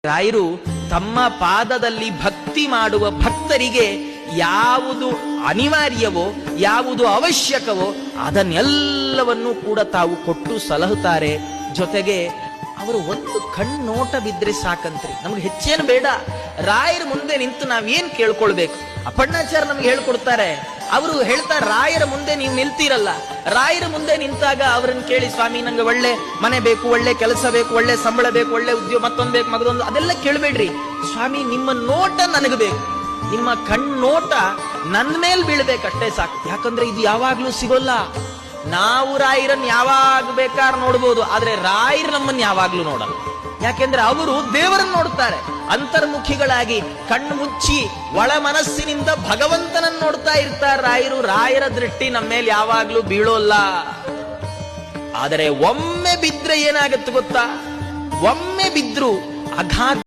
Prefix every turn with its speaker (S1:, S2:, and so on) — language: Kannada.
S1: ರಾಯರು ತಮ್ಮ ಪಾದದಲ್ಲಿ ಭಕ್ತಿ ಮಾಡುವ ಭಕ್ತರಿಗೆ ಯಾವುದು ಅನಿವಾರ್ಯವೋ ಯಾವುದು ಅವಶ್ಯಕವೋ ಅದನ್ನೆಲ್ಲವನ್ನೂ ಕೂಡ ತಾವು ಕೊಟ್ಟು ಸಲಹುತ್ತಾರೆ. ಜೊತೆಗೆ ಅವರು ಒಂದು ಕಣ್ಣೋಟ ಬಿದ್ರೆ ಸಾಕಂತ್ರಿ, ನಮ್ಗೆ ಹೆಚ್ಚೇನು ಬೇಡ. ರಾಯರ ಮುಂದೆ ನಿಂತು ನಾವೇನ್ ಕೇಳ್ಕೊಳ್ಬೇಕು? ಅಪ್ಪಣ್ಣಾಚಾರ್ಯ ನಮ್ಗೆ ಹೇಳ್ಕೊಡ್ತಾರೆ. ಅವರು ಹೇಳ್ತಾರೆ, ರಾಯರ ಮುಂದೆ ನೀವು ನಿಲ್ತೀರಲ್ಲ, ರಾಯರ ಮುಂದೆ ನಿಂತಾಗ ಅವರನ್ನು ಕೇಳಿ, ಸ್ವಾಮಿ ನಂಗೆ ಒಳ್ಳೆ ಮನೆ ಬೇಕು, ಒಳ್ಳೆ ಕೆಲಸ ಬೇಕು, ಒಳ್ಳೆ ಸಂಬಳ ಬೇಕು, ಒಳ್ಳೆ ಉದ್ಯೋಗ, ಮತ್ತೊಂದು ಬೇಕು, ಮಗದೊಂದು, ಅದೆಲ್ಲ ಕೇಳಬೇಡ್ರಿ. ಸ್ವಾಮಿ ನಿಮ್ಮ ನೋಟ ನನಗೆ ಬೇಕು, ನಿಮ್ಮ ಕಣ್ಣೋಟ ನನ್ನ ಮೇಲೆ ಬೀಳ್ಬೇಕಷ್ಟೇ ಸಾಕು. ಯಾಕಂದ್ರೆ ಇದು ಯಾವಾಗ್ಲೂ ಸಿಗೋಲ್ಲ. ನಾವು ರಾಯರನ್ನು ಯಾವಾಗ ಬೇಕಾದ್ರೂ ನೋಡ್ಬೋದು, ಆದ್ರೆ ರಾಯರು ನಮ್ಮನ್ನು ಯಾವಾಗ್ಲೂ ನೋಡಲ್ಲ. ಯಾಕೆಂದ್ರೆ ಅವರು ದೇವರನ್ನು ನೋಡ್ತಾರೆ. ಅಂತರ್ಮುಖಿಗಳಾಗಿ ಕಣ್ಣು ಮುಚ್ಚಿ ಒಳ ಮನಸ್ಸಿನಿಂದ ಭಗವಂತನನ್ನು ನೋಡ್ತಾ ಇರ್ತಾರೆ ರಾಯರು. ರಾಯರ ದೃಷ್ಟಿ ನಮ್ಮ ಮೇಲೆ ಯಾವಾಗ್ಲೂ ಬೀಳೋಲ್ಲ. ಆದರೆ ಒಮ್ಮೆ ಬಿದ್ರೆ ಏನಾಗತ್ತೆ ಗೊತ್ತಾ? ಒಮ್ಮೆ ಬಿದ್ರು ಅಘಾತ